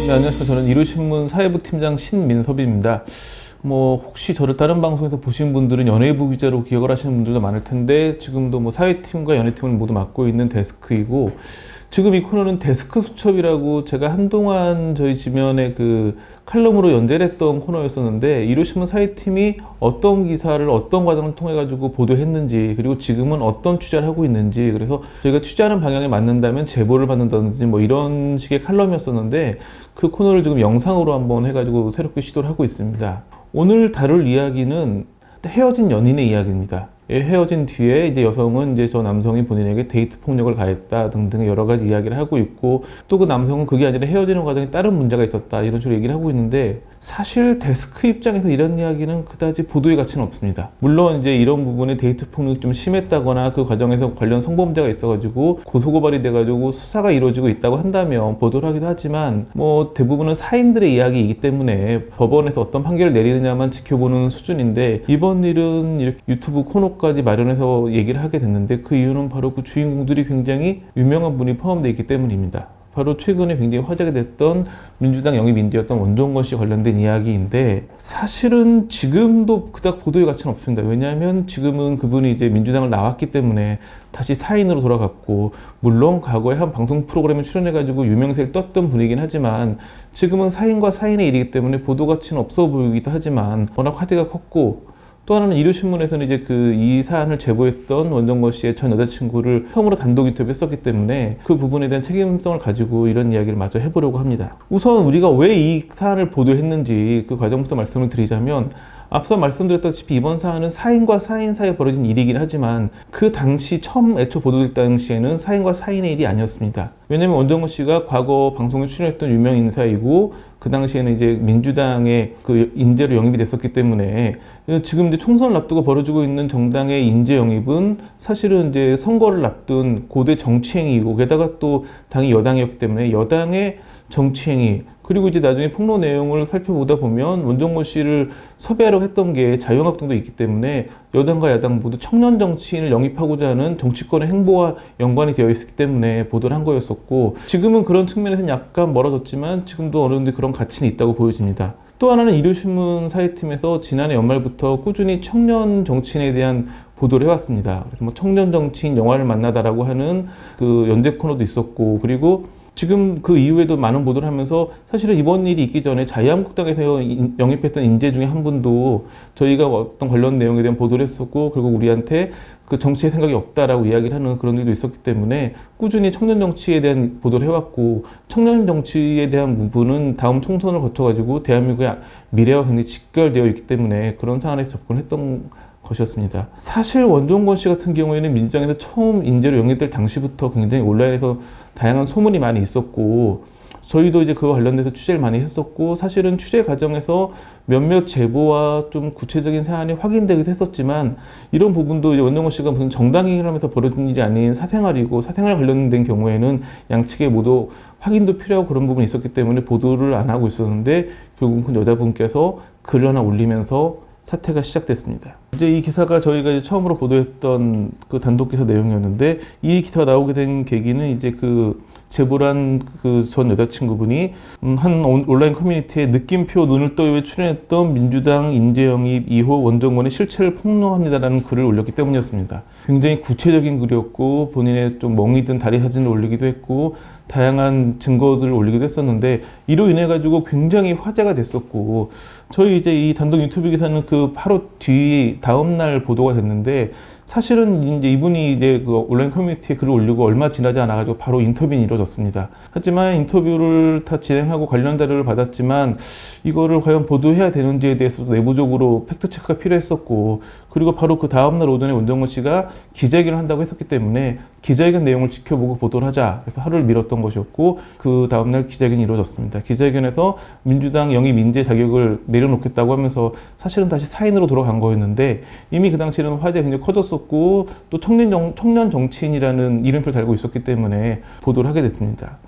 네, 안녕하십니까. 저는 일요신문 사회부 팀장 신민섭입니다. 혹시 저를 다른 방송에서 보신 분들은 연예부 기자로 기억을 하시는 분들도 많을 텐데, 지금도 사회팀과 연예팀을 모두 맡고 있는 데스크이고, 지금 이 코너는 데스크 수첩이라고 제가 한동안 저희 지면에 그 칼럼으로 연재를 했던 코너였었는데, 일요신문 사회팀이 어떤 기사를 어떤 과정을 통해 가지고 보도했는지, 그리고 지금은 어떤 취재를 하고 있는지, 그래서 저희가 취재하는 방향에 맞는다면 제보를 받는다든지 이런 식의 칼럼이었었는데, 그 코너를 지금 영상으로 한번 해가지고 새롭게 시도를 하고 있습니다. 오늘 다룰 이야기는 헤어진 연인의 이야기입니다. 헤어진 뒤에 이제 여성은 이제 저 남성이 본인에게 데이트 폭력을 가했다 등등의 여러 가지 이야기를 하고 있고, 또 그 남성은 그게 아니라 헤어지는 과정에 다른 문제가 있었다 이런 식으로 얘기를 하고 있는데, 사실 데스크 입장에서 이런 이야기는 그다지 보도의 가치는 없습니다. 물론 이제 이런 부분에 데이트 폭력이 좀 심했다거나 그 과정에서 관련 성범죄가 있어가지고 고소고발이 돼가지고 수사가 이루어지고 있다고 한다면 보도를 하기도 하지만, 대부분은 사인들의 이야기이기 때문에 법원에서 어떤 판결을 내리느냐만 지켜보는 수준인데, 이번 일은 이렇게 유튜브 코너까지 마련해서 얘기를 하게 됐는데, 그 이유는 바로 그 주인공들이 굉장히 유명한 분이 포함되어 있기 때문입니다. 바로 최근에 굉장히 화제가 됐던 민주당 영입 인재였던 원종건 씨 관련된 이야기인데, 사실은 지금도 그닥 보도의 가치는 없습니다. 왜냐하면 지금은 그분이 이제 민주당을 나왔기 때문에 다시 사인으로 돌아갔고, 물론 과거에 한 방송 프로그램에 출연해가지고 유명세를 떴던 분이긴 하지만, 지금은 사인과 사인의 일이기 때문에 보도 가치는 없어 보이기도 하지만, 워낙 화제가 컸고, 또 하나는 일요신문에서는 이제 이 사안을 제보했던 원종건 씨의 전 여자친구를 처음으로 단독 인터뷰했었기 때문에 그 부분에 대한 책임성을 가지고 이런 이야기를 마저 해보려고 합니다. 우선 우리가 왜 이 사안을 보도했는지 그 과정부터 말씀을 드리자면, 앞서 말씀드렸다시피 이번 사안은 사인과 사인 사이에 벌어진 일이긴 하지만, 그 당시 처음 애초 보도될 당시에는 사인과 사인의 일이 아니었습니다. 왜냐하면 원종건 씨가 과거 방송에 출연했던 유명 인사이고, 그 당시에는 이제 민주당의 그 인재로 영입이 됐었기 때문에, 지금 이제 총선을 앞두고 벌어지고 있는 정당의 인재 영입은 사실은 이제 선거를 앞둔 고대 정치행위이고, 게다가 또 당이 여당이었기 때문에 여당의 정치행위, 그리고 이제 나중에 폭로 내용을 살펴보다 보면 원종건 씨를 섭외하려고 했던 게 자유한국당도 있기 때문에 여당과 야당 모두 청년 정치인을 영입하고자 하는 정치권의 행보와 연관이 되어 있었기 때문에 보도를 한 거였었고, 지금은 그런 측면에서는 약간 멀어졌지만 지금도 어느 정도 그런 가치는 있다고 보여집니다. 또 하나는 일요신문 사회팀에서 지난해 연말부터 꾸준히 청년 정치인에 대한 보도를 해왔습니다. 그래서 청년 정치인 영화를 만나다라고 하는 그 연대 코너도 있었고, 그리고 지금 그 이후에도 많은 보도를 하면서, 사실은 이번 일이 있기 전에 자유한국당에서 영입했던 인재 중에 한 분도 저희가 어떤 관련 내용에 대한 보도를 했었고, 그리고 우리한테 그 정치에 생각이 없다라고 이야기를 하는 그런 일도 있었기 때문에 꾸준히 청년 정치에 대한 보도를 해왔고, 청년 정치에 대한 부분은 다음 총선을 거쳐가지고 대한민국의 미래와 굉장히 직결되어 있기 때문에 그런 상황에서 접근했던 것이었습니다. 사실 원종건 씨 같은 경우에는 민주당에서 처음 인재로 영입될 당시부터 굉장히 온라인에서 다양한 소문이 많이 있었고, 저희도 이제 그와 관련돼서 취재를 많이 했었고, 사실은 취재 과정에서 몇몇 제보와 좀 구체적인 사안이 확인되기도 했었지만, 이런 부분도 이제 원종건 씨가 무슨 정당행위를 하면서 벌어진 일이 아닌 사생활이고, 사생활 관련된 경우에는 양측에 모두 확인도 필요하고 그런 부분이 있었기 때문에 보도를 안 하고 있었는데, 결국은 여자분께서 글을 하나 올리면서 사태가 시작됐습니다. 이제 이 기사가 저희가 이제 처음으로 보도했던 그 단독 기사 내용이었는데, 이 기사가 나오게 된 계기는 이제 그 제보란 그 전 여자친구분이 한 온라인 커뮤니티에 느낌표 눈을 떠요에 출연했던 민주당 인재 영입 2호 원종건의 실체를 폭로합니다라는 글을 올렸기 때문이었습니다. 굉장히 구체적인 글이었고, 본인의 좀 멍이 든 다리 사진을 올리기도 했고, 다양한 증거들을 올리기도 했었는데, 이로 인해 가지고 굉장히 화제가 됐었고, 저희 이제 이 단독 인터뷰 기사는 그 바로 다음 날 보도가 됐는데, 사실은 이제 이분이 이제 그 온라인 커뮤니티에 글을 올리고 얼마 지나지 않아 가지고 바로 인터뷰는 이루어졌습니다. 하지만 인터뷰를 다 진행하고 관련 자료를 받았지만, 이거를 과연 보도해야 되는지에 대해서도 내부적으로 팩트 체크가 필요했었고, 그리고 바로 그 다음날 오전에 원종건 씨가 기자회견을 한다고 했었기 때문에 기자회견 내용을 지켜보고 보도를 하자, 그래서 하루를 미뤘던 것이었고, 그 다음날 기자회견이 이루어졌습니다. 기자회견에서 민주당 영입 인재 자격을 내려놓겠다고 하면서 사실은 다시 사인으로 돌아간 거였는데, 이미 그 당시에는 화제가 굉장히 커졌었고, 또 청년 정치인이라는 이름표를 달고 있었기 때문에 보도를 하게 됐습니다.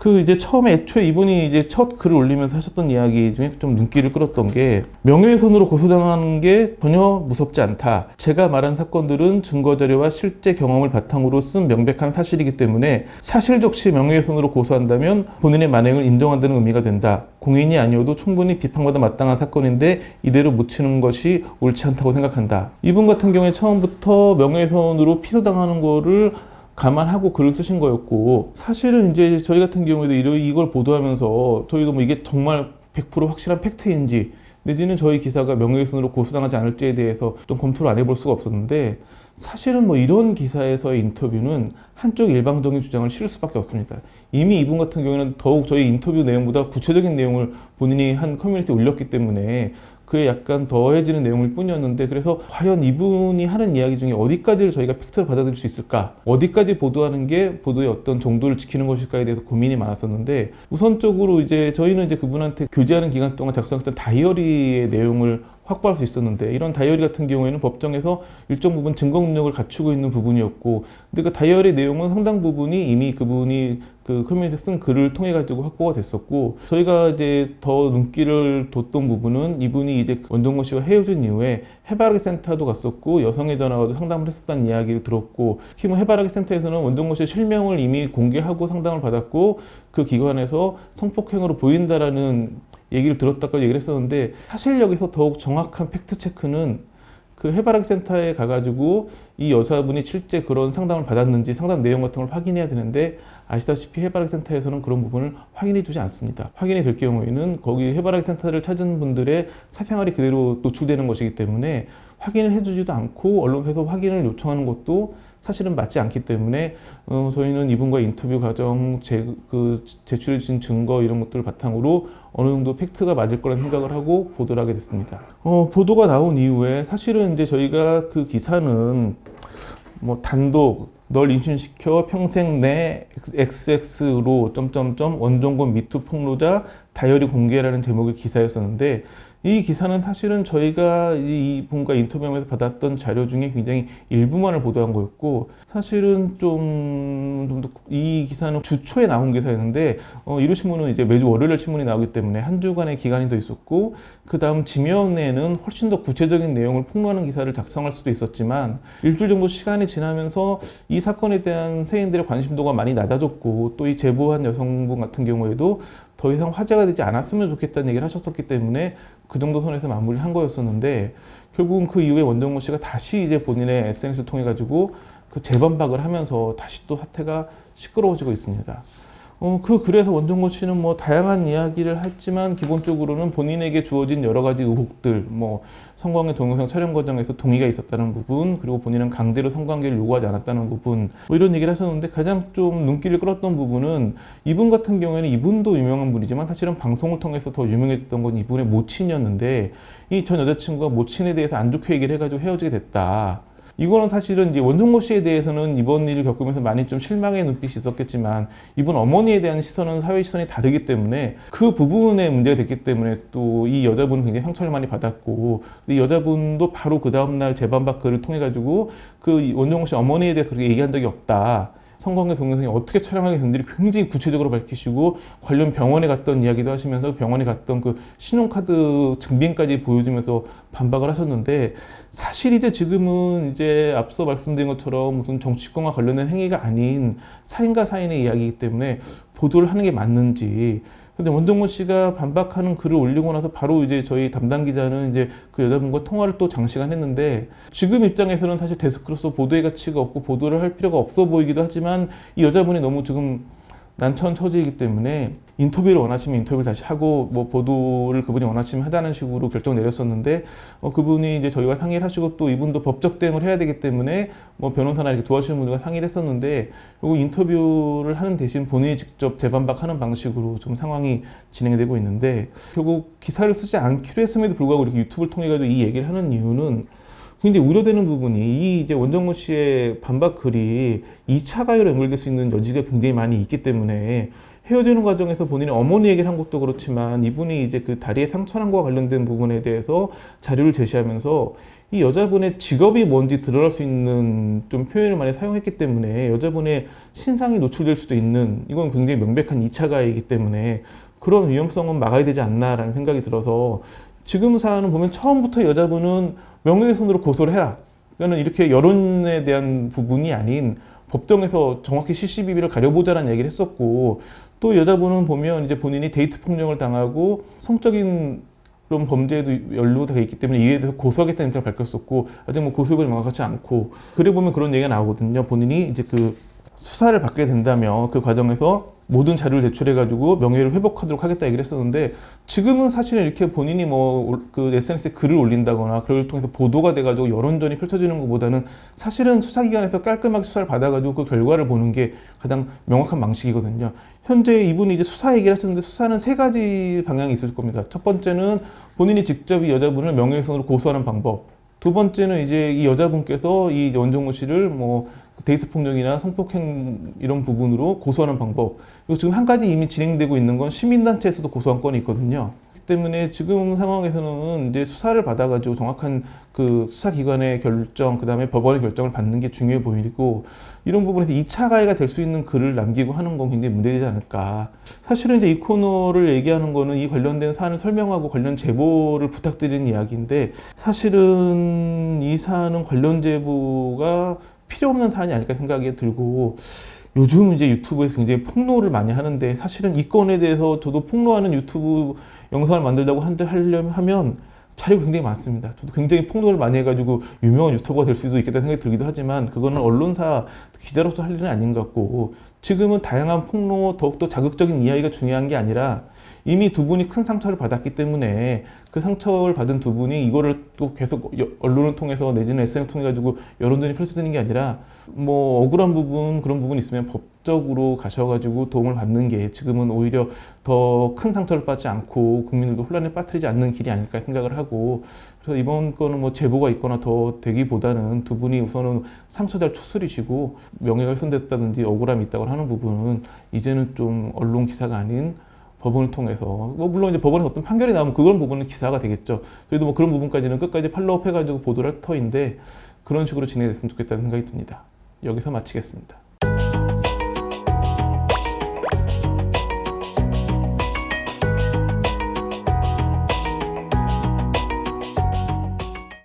그 이제 처음에 애초에 이분이 이제 첫 글을 올리면서 하셨던 이야기 중에 좀 눈길을 끌었던 게 명예훼손으로 고소당하는 게 전혀 무섭지 않다. 제가 말한 사건들은 증거자료와 실제 경험을 바탕으로 쓴 명백한 사실이기 때문에 사실적시 명예훼손으로 고소한다면 본인의 만행을 인정한다는 의미가 된다. 공인이 아니어도 충분히 비판받아 마땅한 사건인데 이대로 묻히는 것이 옳지 않다고 생각한다. 이분 같은 경우에 처음부터 명예훼손으로 피소당하는 거를 감안하고 글을 쓰신 거였고, 사실은 이제 저희 같은 경우에도 이걸 보도하면서 저희도 뭐 이게 정말 100% 확실한 팩트인지 내지는 저희 기사가 명예훼손으로 고소당하지 않을지에 대해서 좀 검토를 안 해볼 수가 없었는데, 사실은 뭐 이런 기사에서의 인터뷰는 한쪽 일방적인 주장을 실을 수밖에 없습니다. 이미 이분 같은 경우에는 더욱 저희 인터뷰 내용보다 구체적인 내용을 본인이 한 커뮤니티에 올렸기 때문에 그에 약간 더해지는 내용일 뿐이었는데, 그래서 과연 이분이 하는 이야기 중에 어디까지를 저희가 팩트로 받아들일 수 있을까, 어디까지 보도하는 게 보도의 어떤 정도를 지키는 것일까에 대해서 고민이 많았었는데, 우선적으로 이제 저희는 이제 그분한테 교제하는 기간 동안 작성했던 다이어리의 내용을 확보할 수 있었는데, 이런 다이어리 같은 경우에는 법정에서 일정 부분 증거 능력을 갖추고 있는 부분이었고, 근데 그 다이어리 내용은 상당 부분이 이미 그분이 그 커뮤니티에 쓴 글을 통해 가지고 확보가 됐었고, 저희가 이제 더 눈길을 뒀던 부분은 이분이 이제 원동건 씨와 헤어진 이후에 해바라기 센터도 갔었고 여성의 전화와도 상담을 했었다는 이야기를 들었고, 특히 뭐 해바라기 센터에서는 원동건 씨의 실명을 이미 공개하고 상담을 받았고 그 기관에서 성폭행으로 보인다라는 얘기를 들었다고 얘기를 했었는데, 사실 여기서 더욱 정확한 팩트 체크는 그 해바라기 센터에 가가지고 이 여자분이 실제 그런 상담을 받았는지 상담 내용 같은 걸 확인해야 되는데, 아시다시피 해바라기 센터에서는 그런 부분을 확인해 주지 않습니다. 확인이 될 경우에는 거기 해바라기 센터를 찾은 분들의 사생활이 그대로 노출되는 것이기 때문에 확인을 해주지도 않고 언론사에서 확인을 요청하는 것도 사실은 맞지 않기 때문에 저희는 이분과 인터뷰 과정, 제출해 주신 증거 이런 것들을 바탕으로 어느 정도 팩트가 맞을 거라는 생각을 하고 보도를 하게 됐습니다. 보도가 나온 이후에 사실은 이제 저희가 그 기사는 뭐 단독 널 임신시켜 평생 내 XX로 원종건 미투 폭로자 다이어리 공개라는 제목의 기사였었는데, 이 기사는 사실은 저희가 이분과 인터뷰하면서 받았던 자료 중에 굉장히 일부만을 보도한 거였고, 사실은 이 기사는 주 초에 나온 기사였는데, 이루신문은 이제 매주 월요일 신문이 나오기 때문에 한 주간의 기간이 더 있었고, 그 다음 지면에는 훨씬 더 구체적인 내용을 폭로하는 기사를 작성할 수도 있었지만, 일주일 정도 시간이 지나면서 이 사건에 대한 세인들의 관심도가 많이 낮아졌고, 또 이 제보한 여성분 같은 경우에도 더 이상 화제가 되지 않았으면 좋겠다는 얘기를 하셨었기 때문에 그 정도 선에서 마무리를 한 거였었는데, 결국은 그 이후에 원정건 씨가 다시 이제 본인의 SNS를 통해 가지고 그 재반박을 하면서 다시 또 사태가 시끄러워지고 있습니다. 그 글에서 원정건 씨는 뭐 다양한 이야기를 했지만 기본적으로는 본인에게 주어진 여러 가지 의혹들, 뭐 성관계 동영상 촬영 과정에서 동의가 있었다는 부분, 그리고 본인은 강제로 성관계를 요구하지 않았다는 부분, 뭐 이런 얘기를 하셨는데, 가장 좀 눈길을 끌었던 부분은 이분 같은 경우에는 이분도 유명한 분이지만 사실은 방송을 통해서 더 유명해졌던 건 이분의 모친이었는데, 이 전 여자친구가 모친에 대해서 안 좋게 얘기를 해가지고 헤어지게 됐다. 이거는 사실은 이제 원종건 씨에 대해서는 이번 일을 겪으면서 많이 좀 실망의 눈빛이 있었겠지만, 이분 어머니에 대한 시선은 사회 시선이 다르기 때문에 그 부분에 문제가 됐기 때문에 또 이 여자분은 굉장히 상처를 많이 받았고, 이 여자분도 바로 그 다음날 재반박 글을 통해 가지고 그 원종건 씨 어머니에 대해서 그렇게 얘기한 적이 없다, 성관계 동영상이 어떻게 촬영하게 됐는지 굉장히 구체적으로 밝히시고, 관련 병원에 갔던 이야기도 하시면서 병원에 갔던 그 신용카드 증빙까지 보여주면서 반박을 하셨는데, 사실 이제 지금은 이제 앞서 말씀드린 것처럼 무슨 정치권과 관련된 행위가 아닌 사인과 사인의 이야기이기 때문에 보도를 하는 게 맞는지. 근데 원정건 씨가 반박하는 글을 올리고 나서 바로 이제 저희 담당 기자는 이제 그 여자분과 통화를 또 장시간 했는데, 지금 입장에서는 사실 데스크로서 보도의 가치가 없고 보도를 할 필요가 없어 보이기도 하지만, 이 여자분이 너무 지금 난처한 처지이기 때문에 인터뷰를 원하시면 인터뷰를 다시 하고, 뭐 보도를 그분이 원하시면 하자는 식으로 결정을 내렸었는데, 그분이 이제 저희가 상의를 하시고 또 이분도 법적 대응을 해야 되기 때문에 뭐 변호사나 이렇게 도와주시는 분들과 상의를 했었는데, 그리고 인터뷰를 하는 대신 본인이 직접 재반박하는 방식으로 좀 상황이 진행이 되고 있는데, 결국 기사를 쓰지 않기로 했음에도 불구하고 이렇게 유튜브를 통해 가지고 이 얘기를 하는 이유는 굉장히 우려되는 부분이, 이 이제 원정건 씨의 반박 글이 2차 가해로 연결될 수 있는 여지가 굉장히 많이 있기 때문에, 헤어지는 과정에서 본인의 어머니 얘기를 한 것도 그렇지만 이분이 이제 그 다리에 상처난 거와 관련된 부분에 대해서 자료를 제시하면서 이 여자분의 직업이 뭔지 드러날 수 있는 좀 표현을 많이 사용했기 때문에 여자분의 신상이 노출될 수도 있는, 이건 굉장히 명백한 2차 가해이기 때문에 그런 위험성은 막아야 되지 않나라는 생각이 들어서, 지금 사안은 보면 처음부터 여자분은 명예훼손으로 고소를 해라, 그러니까 이렇게 여론에 대한 부분이 아닌 법정에서 정확히 CCTV를 가려보자라는 얘기를 했었고, 또 여자분은 보면 이제 본인이 데이트 폭력을 당하고 성적인 그런 범죄에도 연루가 돼 있기 때문에 이에 대해서 고소하겠다는 입장을 밝혔었고, 아직 뭐 고소가 명확하지 않고, 그래 보면 그런 얘기가 나오거든요. 본인이 이제 그 수사를 받게 된다면 그 과정에서 모든 자료를 제출해가지고 명예를 회복하도록 하겠다 얘기를 했었는데, 지금은 사실은 이렇게 본인이 뭐 그 SNS에 글을 올린다거나 그걸 통해서 보도가 돼가지고 여론전이 펼쳐지는 것보다는 사실은 수사기관에서 깔끔하게 수사를 받아가지고 그 결과를 보는 게 가장 명확한 방식이거든요. 현재 이분이 이제 수사 얘기를 하셨는데, 수사는 3가지 방향이 있을 겁니다. 첫 번째는 본인이 직접 이 여자분을 명예훼손으로 고소하는 방법. 두 번째는 이제 이 여자분께서 이 원종우 씨를 뭐 데이트 폭력이나 성폭행 이런 부분으로 고소하는 방법. 그리고 지금 한 가지 이미 진행되고 있는 건 시민단체에서도 고소한 건이 있거든요. 그렇기 때문에 지금 상황에서는 이제 수사를 받아가지고 정확한 그 수사기관의 결정, 그 다음에 법원의 결정을 받는 게 중요해 보이고, 이런 부분에서 2차 가해가 될 수 있는 글을 남기고 하는 건 굉장히 문제되지 않을까. 사실은 이제 이 코너를 얘기하는 거는 이 관련된 사안을 설명하고 관련 제보를 부탁드리는 이야기인데, 사실은 이 사안은 관련 제보가 필요 없는 사안이 아닐까 생각이 들고, 요즘 이제 유튜브에서 굉장히 폭로를 많이 하는데, 사실은 이 건에 대해서 저도 폭로하는 유튜브 영상을 만들려고 하면 자료가 굉장히 많습니다. 저도 굉장히 폭로를 많이 해가지고 유명한 유튜버가 될 수도 있겠다는 생각이 들기도 하지만, 그거는 언론사 기자로서 할 일은 아닌 것 같고, 지금은 다양한 폭로, 더욱더 자극적인 이야기가 중요한 게 아니라, 이미 두 분이 큰 상처를 받았기 때문에 그 상처를 받은 두 분이 이거를 또 계속 언론을 통해서 내지는 SNS를 통해 가지고 여론전이 펼쳐지는 게 아니라, 뭐 억울한 부분, 그런 부분이 있으면 법적으로 가셔가지고 도움을 받는 게 지금은 오히려 더 큰 상처를 받지 않고 국민들도 혼란에 빠뜨리지 않는 길이 아닐까 생각을 하고, 그래서 이번 거는 뭐 제보가 있거나 더 되기보다는 두 분이 우선은 상처 잘 추스리시고, 명예가 훼손됐다든지 억울함이 있다고 하는 부분은 이제는 좀 언론 기사가 아닌 법원을 통해서, 뭐 물론 이제 법원에서 어떤 판결이 나오면 그런 부분은 기사가 되겠죠. 그래도 뭐 그런 부분까지는 끝까지 팔로우업 해가지고 보도를 할 터인데, 그런 식으로 진행됐으면 좋겠다는 생각이 듭니다. 여기서 마치겠습니다.